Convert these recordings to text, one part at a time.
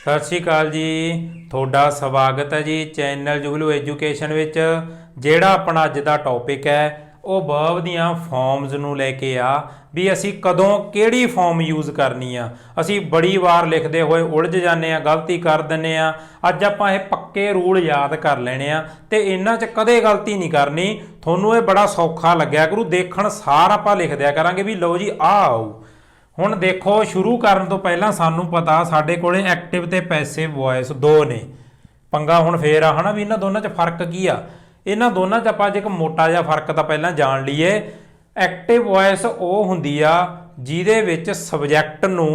सत श्री अकाल जी, थोड़ा स्वागत है जी चैनल जुगलू एजुकेशन विच। जिहड़ा अपना अज दा टॉपिक है वो वर्ब दियां फॉर्म्स नूं लैके आ भी असी कदों किहड़ी फॉर्म यूज़ करनी आ। असी बड़ी वार लिखते हुए उलझ जाने आ, गलती कर दिंदे आ। अज आपां इह पक्के रूल याद कर लैणे आ ते इन्हां च कदे गलती नहीं करनी। तुहानूं इह बड़ा सौखा लग्गिया करू, देखण सार आपां लिख दिया करांगे भी लो जी आ आऊ। ਹੁਣ देखो शुरू करन तो पहला सानू पता साडे कोले एक्टिव ते पैसिव वॉइस दो ने। पंगा हुण फेर आ हना भी इन्हां दोनां च फर्क की आ। इन्हां दोनां च आपां जे एक मोटा जिहा फर्क तां पहलां जाण लईए। एक्टिव वॉइस ਉਹ ਹੁੰਦੀ ਆ ਜਿਹਦੇ ਵਿੱਚ ਸਬਜੈਕਟ ਨੂੰ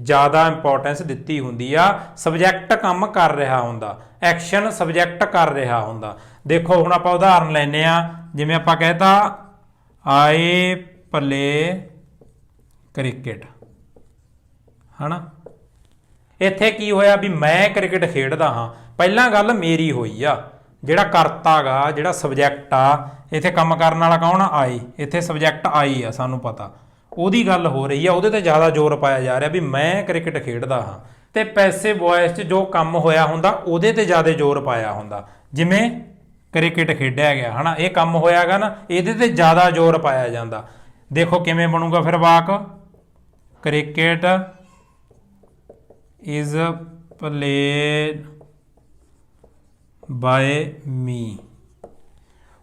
ਜ਼ਿਆਦਾ ਇੰਪੋਰਟੈਂਸ ਦਿੱਤੀ ਹੁੰਦੀ ਆ। ਸਬਜੈਕਟ ਕੰਮ ਕਰ ਰਿਹਾ ਹੁੰਦਾ, ਐਕਸ਼ਨ ਸਬਜੈਕਟ ਕਰ ਰਿਹਾ ਹੁੰਦਾ। ਦੇਖੋ ਹੁਣ ਆਪਾਂ ਉਦਾਹਰਨ ਲੈਂਦੇ ਆ, ਜਿਵੇਂ ਆਪਾਂ ਕਹਿਤਾ ਆਈ ਪਲੇ क्रिकेट है ना। इत्थे की होया भी मैं क्रिकेट खेडदा हाँ, पहला गल मेरी हुई आ। जिहड़ा करता गा जिहड़ा सब्जैक्ट आ, इत्थे काम करन वाला कौन आ आई, इत्थे सब्जैक्ट आई आ, सानू पता ਉਹਦੀ ਗੱਲ हो रही है, ਉਹਦੇ ਤੇ ज़्यादा जोर पाया जा रहा भी मैं क्रिकेट खेडदा हाँ। ते पैसिव वॉइस च जो काम होया हुंदा ਉਹਦੇ ਤੇ ज़्यादा जोर पाया हुंदा। जिवें क्रिकेट खेडिया गया है ना, ये काम होयागा ना, ਇਹਦੇ ਤੇ ज़्यादा जोर पाया जांदा। देखो किवें बनूगा फिर वाक, क्रिकेट इज प्लेड बाय मी।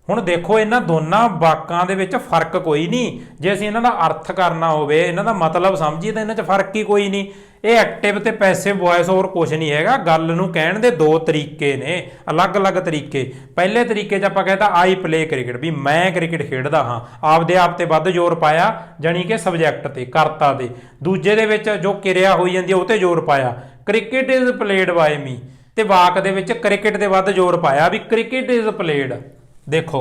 ਹੁਣ देखो इन्हां दोनों वाकां दे विच फर्क कोई नहीं। जे असीं इन्हां दा अर्थ करना होवे, इन्हां दा मतलब समझीए तां इन्हां च फर्क ही कोई नहीं। ये एक्टिव ते पैसिव वॉइस और कुछ नहीं हैगा। गल नूं कहण दे दो तरीके ने, अलग अलग तरीके। पहले तरीके च आपां कहता आई प्ले क्रिकेट भी मैं क्रिकेट खेडदा हाँ, आपदे आप ते वध जोर पाया जानी कि सब्जैक्ट ते करता ते। दूजे दे विच जो किरिया होई जांदी उह ते जोर पाया क्रिकेट इज प्लेड बाय मी, ते वाक दे विच क्रिकेट ते वध जोर पाया भी क्रिकेट इज प्लेड। देखो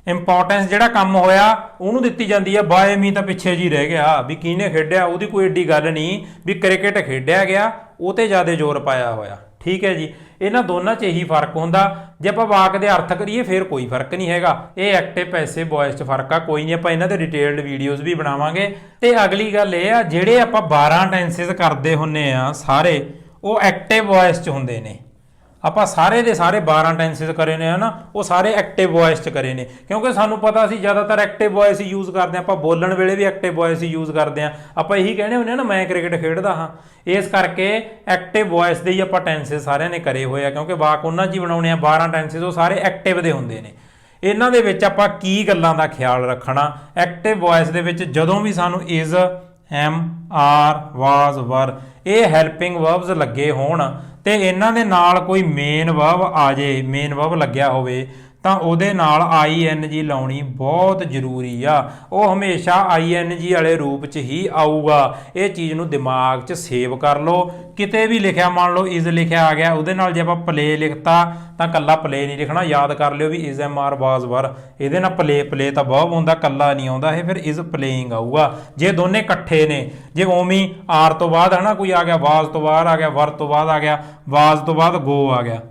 इंपॉर्टेंस जिहड़ा काम होया उहनूं दित्ती जांदी है, बाय मी तां पिछे जी रह गया भी किहने खेडिया, उहदी कोई एड्डी गल नहीं भी क्रिकेट खेडिया गया, उह ते ज़्यादा जोर पाया होया। ठीक है जी, इन्हां दोनां च यही फर्क हुंदा। जे आपां वाक दे अर्थ करिए फिर कोई फर्क नहीं हैगा। ये एक्टिव पैसिव वॉइस च फर्क आ, कोई नहीं, आपां इन्हां दे डिटेल्ड वीडियोज़ भी बनावांगे। ते अगली गल ये आ, जिहड़े आपां 12 टेंसेस करदे हुंदे आ सारे वो एक्टिव वॉइस च हुंदे ने। ਆਪਾਂ ਸਾਰੇ ਦੇ ਸਾਰੇ 12 ਟੈਂਸਿਸ ਕਰੇ ਨੇ ਹਨਾ, ਉਹ ਸਾਰੇ ਐਕਟਿਵ ਵੌਇਸ 'ਚ ਕਰੇ ਨੇ, ਕਿਉਂਕਿ ਸਾਨੂੰ ਪਤਾ ਅਸੀਂ ਜ਼ਿਆਦਾਤਰ ਐਕਟਿਵ ਵੌਇਸ ਹੀ ਯੂਜ਼ ਕਰਦੇ ਹਾਂ। ਆਪਾਂ ਬੋਲਣ ਵੇਲੇ ਵੀ ਐਕਟਿਵ ਵੌਇਸ ਹੀ ਯੂਜ਼ ਕਰਦੇ ਹਾਂ। ਆਪਾਂ ਇਹੀ ਕਹਿੰਦੇ ਹੁੰਦੇ ਹਾਂ ਨਾ ਮੈਂ ਕ੍ਰਿਕਟ ਖੇਡਦਾ ਹਾਂ। ਇਸ ਕਰਕੇ ਐਕਟਿਵ ਵੌਇਸ ਦੇ ਹੀ ਆਪਾਂ ਟੈਂਸਿਸ ਸਾਰਿਆਂ ਨੇ ਕਰੇ ਹੋਏ ਆ, ਕਿਉਂਕਿ ਵਾਕ ਉਹਨਾਂ 'ਚ ਹੀ ਬਣਾਉਣੇ ਆ। 12 ਟੈਂਸਿਸ ਉਹ ਸਾਰੇ ਐਕਟਿਵ ਦੇ ਹੁੰਦੇ ਨੇ। ਇਹਨਾਂ ਦੇ ਵਿੱਚ ਆਪਾਂ ਕੀ ਗੱਲਾਂ ਦਾ ਖਿਆਲ ਰੱਖਣਾ, ਐਕਟਿਵ ਵੌਇਸ ਦੇ ਵਿੱਚ ਜਦੋਂ ਵੀ ਸਾਨੂੰ ਇਜ਼, ਐਮ, ਆਰ, ਵਾਜ਼, ਵਰ ਇਹ ਹੈਲਪਿੰਗ ਵਰਬਸ ਲੱਗੇ ਹੋਣ ਤੇ ਇਹਨਾਂ ਦੇ ਨਾਲ ਕੋਈ ਮੇਨ ਵਰਬ ਆ ਜੇ, ਮੇਨ ਵਰਬ ਲੱਗਿਆ ਹੋਵੇ ਤਾਂ ਉਹਦੇ ਨਾਲ ING ਲਾਉਣੀ ਬਹੁਤ ਜ਼ਰੂਰੀ ਆ। ਉਹ ਹਮੇਸ਼ਾ ING ਵਾਲੇ ਰੂਪ 'ਚ ਹੀ ਆਊਗਾ। ਇਹ ਚੀਜ਼ ਨੂੰ ਦਿਮਾਗ 'ਚ ਸੇਵ ਕਰ ਲਓ। ਕਿਤੇ ਵੀ ਲਿਖਿਆ, ਮੰਨ ਲਓ ਇਜ਼ ਲਿਖਿਆ ਆ ਗਿਆ, ਉਹਦੇ ਨਾਲ ਜੇ ਆਪਾਂ ਪਲੇ ਲਿਖਤਾ ਤਾਂ ਕੱਲਾ ਪਲੇ ਨਹੀਂ ਲਿਖਣਾ। ਯਾਦ ਕਰ ਲਿਓ ਵੀ ਇਜ਼, ਐਮ, ਆਰ, ਵਾਜ਼, ਵਰ ਇਹਦੇ ਨਾਲ ਪਲੇ, ਪਲੇ ਤਾਂ ਵਰਬ ਹੁੰਦਾ, ਕੱਲਾ ਨਹੀਂ ਆਉਂਦਾ ਇਹ, ਫਿਰ ਇਜ਼ ਪਲੇਇੰਗ ਆਊਗਾ। ਜੇ ਦੋਨੇ ਇਕੱਠੇ ਨੇ, ਜੇ ਉਵੇਂ ਆਰ ਤੋਂ ਬਾਅਦ ਹੈ ਨਾ ਕੋਈ ਆ ਗਿਆ, ਵਾਜ਼ ਤੋਂ ਬਾਅਦ ਆ ਗਿਆ, ਵਰ ਤੋਂ ਬਾਅਦ ਆ ਗਿਆ, ਵਾਜ਼ ਤੋਂ ਬਾਅਦ ਗੋ ਆ ਗਿਆ,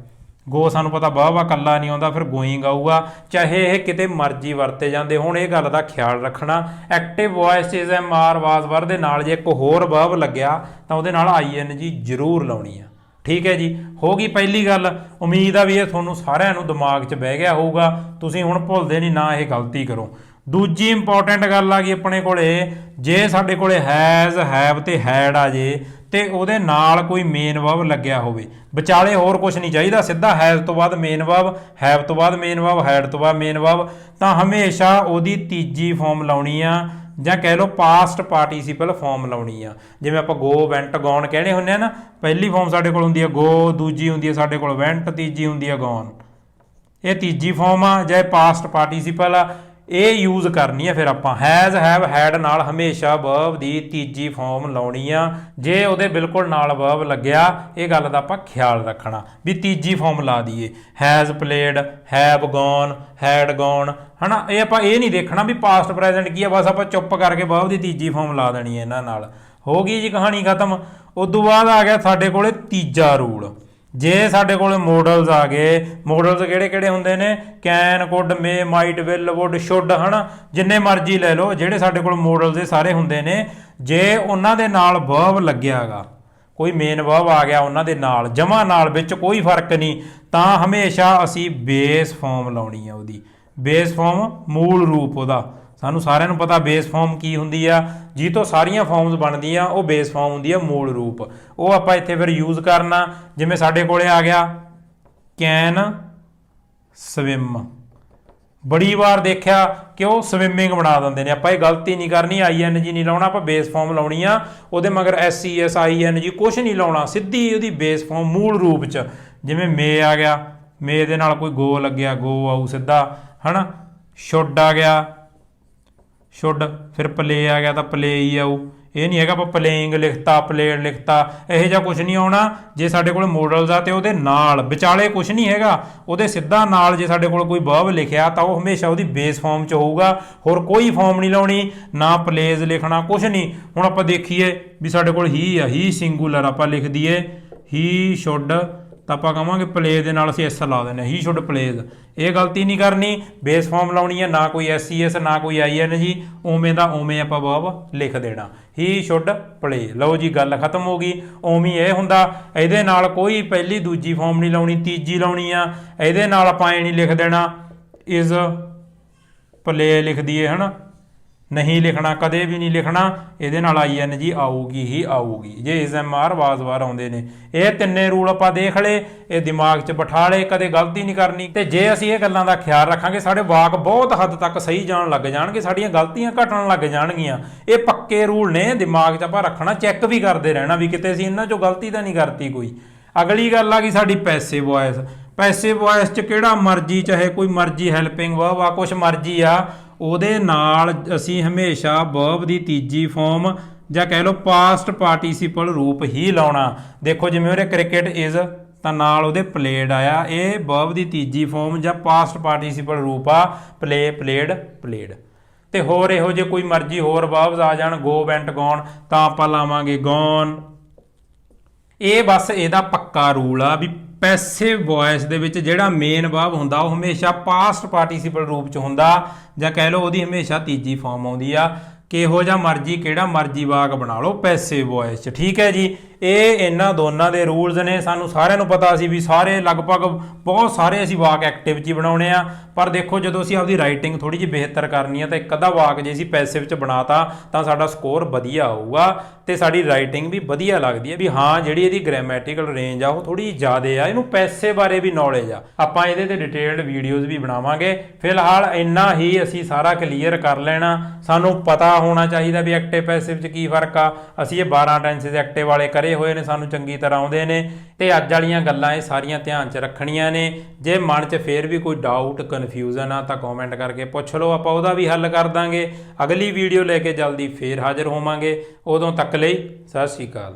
ਗੋ ਸਾਨੂੰ ਪਤਾ ਵਰਬ ਆ, ਕੱਲਾ ਨਹੀਂ ਆਉਂਦਾ, ਫਿਰ ਗੋਇੰਗ ਆਊਗਾ। ਚਾਹੇ ਇਹ ਕਿਤੇ ਮਰਜ਼ੀ ਵਰਤੇ ਜਾਂਦੇ ਹੁਣ, ਇਹ ਗੱਲ ਦਾ ਖਿਆਲ ਰੱਖਣਾ। Active voice is, am, are, was, were ਦੇ ਨਾਲ ਜੇ ਇੱਕ ਹੋਰ ਵਰਬ ਲੱਗਿਆ ਤਾਂ ਉਹਦੇ ਨਾਲ ING ਜ਼ਰੂਰ ਲਾਉਣੀ ਆ। ਠੀਕ ਹੈ ਜੀ, ਹੋ ਗਈ ਪਹਿਲੀ ਗੱਲ। ਉਮੀਦ ਆ ਵੀ ਇਹ ਤੁਹਾਨੂੰ ਸਾਰਿਆਂ ਨੂੰ ਦਿਮਾਗ 'ਚ ਬਹਿ ਗਿਆ ਹੋਊਗਾ, ਤੁਸੀਂ ਹੁਣ ਭੁੱਲਦੇ ਨਹੀਂ ਨਾ, ਇਹ ਗਲਤੀ ਕਰੋ। ਦੂਜੀ ਇੰਪੋਰਟੈਂਟ ਗੱਲ ਆ ਗਈ ਆਪਣੇ ਕੋਲੇ, ਜੇ ਸਾਡੇ ਕੋਲੇ ਹੈਜ਼, ਹੈਵ ਤੇ ਹੈਡ ਆ ਜੇ ਤੇ ਉਹਦੇ ਨਾਲ ਕੋਈ ਮੇਨ ਵਰਬ ਲੱਗਿਆ ਹੋਵੇ, ਵਿਚਾਲੇ ਹੋਰ ਕੁਝ ਨਹੀਂ ਚਾਹੀਦਾ, ਸਿੱਧਾ ਹੈਜ਼ ਤੋਂ ਬਾਅਦ ਮੇਨ ਵਰਬ, ਹੈਵ ਤੋਂ ਬਾਅਦ ਮੇਨ ਵਰਬ, ਹੈਡ ਤੋਂ ਬਾਅਦ ਮੇਨ ਵਰਬ, ਤਾਂ ਹਮੇਸ਼ਾ ਉਹਦੀ ਤੀਜੀ ਫਾਰਮ ਲਾਉਣੀ ਆ, ਜਾਂ ਕਹਿ ਲਓ ਪਾਸਟ ਪਾਰਟੀਸੀਪਲ ਫਾਰਮ ਲਾਉਣੀ ਆ। ਜਿਵੇਂ ਆਪਾਂ ਗੋ, ਵੈਂਟ, ਗੌਨ ਕਹਿੰਦੇ ਹੁੰਦੇ ਆ ਨਾ, ਪਹਿਲੀ ਫਾਰਮ ਸਾਡੇ ਕੋਲ ਹੁੰਦੀ ਆ ਗੋ, ਦੂਜੀ ਹੁੰਦੀ ਆ ਸਾਡੇ ਕੋਲ ਵੈਂਟ, ਤੀਜੀ ਹੁੰਦੀ ਆ ਗੌਨ। ਇਹ ਤੀਜੀ ਫਾਰਮ ਆ ਜਾਂ ਪਾਸਟ ਪਾਰਟੀਸੀਪਲ ਆ, ਇਹ ਯੂਜ਼ ਕਰਨੀ ਆ। ਫਿਰ ਆਪਾਂ ਹੈਜ਼, ਹੈਵ, ਹੈਡ ਨਾਲ ਹਮੇਸ਼ਾ ਵਰਬ ਦੀ ਤੀਜੀ ਫਾਰਮ ਲਾਉਣੀ ਆ। ਜੇ ਉਹਦੇ ਬਿਲਕੁਲ ਨਾਲ ਵਰਬ ਲੱਗਿਆ, ਇਹ ਗੱਲ ਦਾ ਆਪਾਂ ਖਿਆਲ ਰੱਖਣਾ ਵੀ ਤੀਜੀ ਫਾਰਮ ਲਾ ਦਈਏ। Has played, have gone, head gone, ਹੈ ਨਾ। ਇਹ ਆਪਾਂ ਇਹ ਨਹੀਂ ਦੇਖਣਾ ਵੀ ਪਾਸਟ ਪ੍ਰੈਜ਼ੈਂਟ ਕੀ ਆ, ਬਸ ਆਪਾਂ ਚੁੱਪ ਕਰਕੇ ਵਰਬ ਦੀ ਤੀਜੀ ਫਾਰਮ ਲਾ ਦੇਣੀ ਹੈ ਇਹਨਾਂ ਨਾਲ। ਹੋ ਗਈ ਜੀ ਕਹਾਣੀ ਖਤਮ। ਉਦੋਂ ਬਾਅਦ ਆ ਗਿਆ ਸਾਡੇ ਕੋਲੇ ਤੀਜਾ ਰੂਲ। ਜੇ ਸਾਡੇ ਕੋਲ ਮੋਡਲਸ ਆ ਗਏ, ਮੋਡਲਸ ਕਿਹੜੇ ਕਿਹੜੇ ਹੁੰਦੇ ਨੇ, can, could, may, might, will, would, should, ਹੈ ਨਾ, ਜਿੰਨੇ ਮਰਜ਼ੀ ਲੈ ਲਓ, ਜਿਹੜੇ ਸਾਡੇ ਕੋਲ ਮੋਡਲਸ ਦੇ ਸਾਰੇ ਹੁੰਦੇ ਨੇ, ਜੇ ਉਹਨਾਂ ਦੇ ਨਾਲ ਵਰਬ ਲੱਗਿਆ ਗਾ, ਕੋਈ ਮੇਨ ਵਰਬ ਆ ਗਿਆ ਉਹਨਾਂ ਦੇ ਨਾਲ ਜਮਾ ਨਾਲ ਵਿੱਚ ਕੋਈ ਫਰਕ ਨਹੀਂ ਤਾਂ ਹਮੇਸ਼ਾ ਅਸੀਂ ਬੇਸ ਫਾਰਮ ਲਾਉਣੀ ਆ ਉਹਦੀ। ਬੇਸ ਫਾਰਮ ਮੂਲ ਰੂਪ ਉਹਦਾ, ਸਾਨੂੰ ਸਾਰਿਆਂ ਨੂੰ ਪਤਾ ਬੇਸ ਫਾਰਮ ਕੀ ਹੁੰਦੀ ਆ, ਜੀ ਤੋਂ ਸਾਰੀਆਂ ਫਾਰਮਸ ਬਣਦੀਆਂ ਉਹ ਬੇਸ ਫਾਰਮ ਹੁੰਦੀ ਆ ਮੂਲ ਰੂਪ। ਉਹ ਆਪਾਂ ਇੱਥੇ ਫਿਰ ਯੂਜ਼ ਕਰਨਾ। ਜਿਵੇਂ ਸਾਡੇ ਕੋਲੇ ਆ ਗਿਆ ਕੈਨ ਸਵਿਮ, ਬੜੀ ਵਾਰ ਦੇਖਿਆ ਕਿ ਉਹ ਸਵਿਮਿੰਗ ਬਣਾ ਦਿੰਦੇ ਨੇ। ਆਪਾਂ ਇਹ ਗਲਤੀ ਨਹੀਂ ਕਰਨੀ, ING ਨਹੀਂ ਲਾਉਣਾ, ਆਪਾਂ ਬੇਸ ਫਾਰਮ ਲਾਉਣੀ ਆ। ਉਹਦੇ ਮਗਰ SES ING ਕੁਛ ਨਹੀਂ ਲਾਉਣਾ, ਸਿੱਧੀ ਉਹਦੀ ਬੇਸ ਫਾਰਮ ਮੂਲ ਰੂਪ 'ਚ। ਜਿਵੇਂ ਮੇ ਆ ਗਿਆ, ਮੇ ਦੇ ਨਾਲ ਕੋਈ ਗੋ ਲੱਗਿਆ ਗੋ ਆਊ ਸਿੱਧਾ, ਹੈ ਨਾ। ਸ਼ੁੱਡ ਆ ਗਿਆ ਸ਼ੁੱਡ, ਫਿਰ ਪਲੇ ਆ ਗਿਆ ਤਾਂ ਪਲੇ ਹੀ ਆਊ। ਇਹ ਨਹੀਂ ਹੈਗਾ ਆਪਾਂ ਪਲੇਇੰਗ ਲਿਖਤਾ ਪਲੇਡ ਲਿਖਤਾ, ਇਹੋ ਜਿਹਾ ਕੁਛ ਨਹੀਂ ਆਉਣਾ। ਜੇ ਸਾਡੇ ਕੋਲ ਮੋਡਲਸ ਆ ਤੇ ਉਹਦੇ ਨਾਲ ਵਿਚਾਲੇ ਕੁਛ ਨਹੀਂ ਹੈਗਾ, ਉਹਦੇ ਸਿੱਧਾ ਨਾਲ ਜੇ ਸਾਡੇ ਕੋਲ ਕੋਈ ਵਰਬ ਲਿਖਿਆ ਤਾਂ ਉਹ ਹਮੇਸ਼ਾ ਉਹਦੀ ਬੇਸ ਫਾਰਮ 'ਚ ਹੋਊਗਾ। ਹੋਰ ਕੋਈ ਫਾਰਮ ਨਹੀਂ ਲਾਉਣੀ, ਨਾ ਪਲੇਜ਼ ਲਿਖਣਾ, ਕੁਛ ਨਹੀਂ। ਹੁਣ ਆਪਾਂ ਦੇਖੀਏ ਵੀ ਸਾਡੇ ਕੋਲ ਹੀ ਆ, ਹੀ ਸਿੰਗੂਲਰ ਆਪਾਂ ਲਿਖ ਦਈਏ ਹੀ ਸ਼ੁੱਡ ਤਾਂ ਆਪਾਂ ਕਹਾਂਗੇ ਪਲੇ ਦੇ ਨਾਲ ਅਸੀਂ ਐਸ ਲਾ ਦਿੰਦੇ ਹੀ ਸ਼ੁੱਡ ਪਲੇਜ਼। ਇਹ ਗਲਤੀ ਨਹੀਂ ਕਰਨੀ, ਬੇਸ ਫਾਰਮ ਲਾਉਣੀ ਹੈ, ਨਾ ਕੋਈ SES ਨਾ ਕੋਈ ING, ਉਵੇਂ ਦਾ ਉਵੇਂ ਆਪਾਂ ਵਰਬ ਲਿਖ ਦੇਣਾ ਹੀ ਸ਼ੁੱਡ ਪਲੇ। ਲਓ ਜੀ ਗੱਲ ਖਤਮ ਹੋ ਗਈ। ਉਵੇਂ ਇਹ ਹੁੰਦਾ, ਇਹਦੇ ਨਾਲ ਕੋਈ ਪਹਿਲੀ ਦੂਜੀ ਫਾਰਮ ਨਹੀਂ ਲਾਉਣੀ, ਤੀਜੀ ਲਾਉਣੀ ਆ। ਇਹਦੇ ਨਾਲ ਆਪਾਂ ਇਹ ਨਹੀਂ ਲਿਖ ਦੇਣਾ ਇਜ਼ ਪਲੇ ਲਿਖ ਦਈਏ, ਹੈ ਨਾ, ਨਹੀਂ ਲਿਖਣਾ, ਕਦੇ ਵੀ ਨਹੀਂ ਲਿਖਣਾ। ਇਹਦੇ ਨਾਲ ING ਆਊਗੀ ਹੀ ਆਊਗੀ ਜੇ SMR ਵਾਰ ਆਉਂਦੇ ਨੇ। ਇਹ ਤਿੰਨੇ ਰੂਲ ਆਪਾਂ ਦੇਖ ਲਏ, ਇਹ ਦਿਮਾਗ 'ਚ ਬਿਠਾ ਲਏ, ਕਦੇ ਗਲਤੀ ਨਹੀਂ ਕਰਨੀ। ਤੇ ਜੇ ਅਸੀਂ ਇਹ ਗੱਲਾਂ ਦਾ ਖਿਆਲ ਰੱਖਾਂਗੇ ਸਾਡੇ ਵਾਕ ਬਹੁਤ ਹੱਦ ਤੱਕ ਸਹੀ ਜਾਣ ਲੱਗ ਜਾਣਗੇ, ਸਾਡੀਆਂ ਗਲਤੀਆਂ ਘਟਣ ਲੱਗ ਜਾਣਗੀਆਂ। ਇਹ ਪੱਕੇ ਰੂਲ ਨੇ, ਦਿਮਾਗ 'ਚ ਆਪਾਂ ਰੱਖਣਾ, ਚੈੱਕ ਵੀ ਕਰਦੇ ਰਹਿਣਾ ਵੀ ਕਿਤੇ ਅਸੀਂ ਇਹਨਾਂ 'ਚੋਂ ਗਲਤੀ ਤਾਂ ਨਹੀਂ ਕਰਤੀ ਕੋਈ। ਅਗਲੀ ਗੱਲ ਆ ਗਈ ਸਾਡੀ ਪੈਸਿਵ ਵੌਇਸ। ਪੈਸਿਵ ਵੌਇਸ 'ਚ ਕਿਹੜਾ ਮਰਜ਼ੀ, ਚਾਹੇ ਕੋਈ ਮਰਜ਼ੀ ਹੈਲਪਿੰਗ ਵਰਬ ਆ, ਕੁਛ ਮਰਜ਼ੀ ਆ, ਉਹਦੇ ਨਾਲ ਅਸੀਂ ਹਮੇਸ਼ਾ ਵਰਬ ਦੀ ਤੀਜੀ ਫਾਰਮ ਜਾਂ ਕਹਿ ਲਓ ਪਾਸਟ ਪਾਰਟੀਸੀਪਲ ਰੂਪ ਹੀ ਲਾਉਣਾ। ਦੇਖੋ ਜਿਵੇਂ ਉਹਦੇ ਕ੍ਰਿਕਟ ਇਜ਼ ਤਾਂ ਨਾਲ ਉਹਦੇ ਪਲੇਡ ਆਇਆ, ਇਹ ਵਰਬ ਦੀ ਤੀਜੀ ਫਾਰਮ ਜਾਂ ਪਾਸਟ ਪਾਰਟੀਸੀਪਲ ਰੂਪ ਆ, ਪਲੇ ਪਲੇਡ ਪਲੇਡ। ਤੇ ਹੋਰ ਇਹੋ ਜਿਹੇ ਕੋਈ ਮਰਜ਼ੀ ਹੋਰ ਵਰਬਸ ਆ ਜਾਣ, ਗੋ ਵੈਂਟ ਗੌਨ ਤਾਂ ਆਪਾਂ ਲਾਵਾਂਗੇ ਗੌਨ। ਇਹ ਬਸ ਇਹਦਾ ਪੱਕਾ ਰੂਲ ਆ ਵੀ ਪੈਸਿਵ ਵੌਇਸ ਦੇ ਵਿੱਚ ਜਿਹੜਾ ਮੇਨ ਵਰਬ ਹੁੰਦਾ ਉਹ ਹਮੇਸ਼ਾ ਪਾਸਟ ਪਾਰਟੀਸੀਪਲ ਰੂਪ 'ਚ ਹੁੰਦਾ, ਜਾਂ ਕਹਿ ਲਓ ਉਹਦੀ ਹਮੇਸ਼ਾ ਤੀਜੀ ਫਾਰਮ ਆਉਂਦੀ ਆ। ਕਿਹੋ ਜਿਹਾ ਮਰਜ਼ੀ ਕਿਹੜਾ ਮਰਜ਼ੀ ਵਾਕ ਬਣਾ ਲਓ ਪੈਸਿਵ ਵੌਇਸ 'ਚ, ਠੀਕ ਹੈ ਜੀ। ਇਹ ਇਹਨਾਂ ਦੋਨਾਂ ਦੇ ਰੂਲਸ ਨੇ। ਸਾਨੂੰ ਸਾਰਿਆਂ ਨੂੰ ਪਤਾ ਸੀ ਵੀ ਸਾਰੇ ਲਗਭਗ ਬਹੁਤ ਸਾਰੇ ਅਸੀਂ ਵਾਕ ਐਕਟਿਵ 'ਚ ਹੀ ਬਣਾਉਣੇ ਆ, ਪਰ ਦੇਖੋ ਜਦੋਂ ਅਸੀਂ ਆਪਦੀ ਰਾਈਟਿੰਗ ਥੋੜੀ ਜਿਹੀ ਬਿਹਤਰ ਕਰਨੀ ਆ ਤਾਂ ਇੱਕ ਅੱਧਾ ਵਾਕ ਜੇ ਅਸੀਂ ਪੈਸਿਵ 'ਚ ਬਣਾਤਾ ਤਾਂ ਸਾਡਾ ਸਕੋਰ ਵਧੀਆ ਆਊਗਾ ਤੇ ਸਾਡੀ ਰਾਈਟਿੰਗ ਵੀ ਵਧੀਆ ਲੱਗਦੀ ਹੈ ਵੀ ਹਾਂ ਜਿਹੜੀ ਇਹਦੀ ਗ੍ਰਾਮੈਟੀਕਲ ਰੇਂਜ ਆ ਉਹ ਥੋੜੀ ਜ਼ਿਆਦਾ ਆ, ਇਹਨੂੰ ਪੈਸੇ ਬਾਰੇ ਵੀ ਨੌਲੇਜ ਆ। ਆਪਾਂ ਇਹਦੇ ਤੇ ਡਿਟੇਲਡ ਵੀਡੀਓਜ਼ ਵੀ ਬਣਾਵਾਂਗੇ। ਫਿਲਹਾਲ ਇੰਨਾ ਹੀ ਅਸੀਂ ਸਾਰਾ ਕਲੀਅਰ ਕਰ ਲੈਣਾ। ਸਾਨੂੰ ਪਤਾ ਹੋਣਾ ਚਾਹੀਦਾ ਵੀ ਐਕਟਿਵ ਪੈਸਿਵ 'ਚ ਕੀ ਫਰਕ ਆ। ਅਸੀਂ ਇਹ 12 ਟੈਂਸਸ ਐਕਟਿਵ ਵਾਲੇ ਕਰੇ ਹੋਏ ਨੇ, ਸਾਨੂੰ ਚੰਗੀ ਤਰ੍ਹਾਂ ਆਉਂਦੇ ਨੇ ਤੇ ਅੱਜ ਵਾਲੀਆਂ ਗੱਲਾਂ ਇਹ ਸਾਰੀਆਂ ਧਿਆਨ 'ਚ ਰੱਖਣੀਆਂ ਨੇ। ਜੇ ਮਨ 'ਚ ਫੇਰ ਵੀ ਕੋਈ ਡਾਊਟ ਕਨਫਿਊਜ਼ਨ ਆ ਤਾਂ ਕਮੈਂਟ ਕਰਕੇ ਪੁੱਛ ਲਓ, ਆਪਾਂ ਉਹਦਾ ਵੀ ਹੱਲ ਕਰ ਦਾਂਗੇ। ਅਗਲੀ ਵੀਡੀਓ ਲੈ ਕੇ ਜਲਦੀ ਫੇਰ ਹਾਜ਼ਰ ਹੋਵਾਂਗੇ। ਉਦੋਂ ਤੱਕ ਲਈ ਸਤਿ ਸ਼੍ਰੀ ਅਕਾਲ।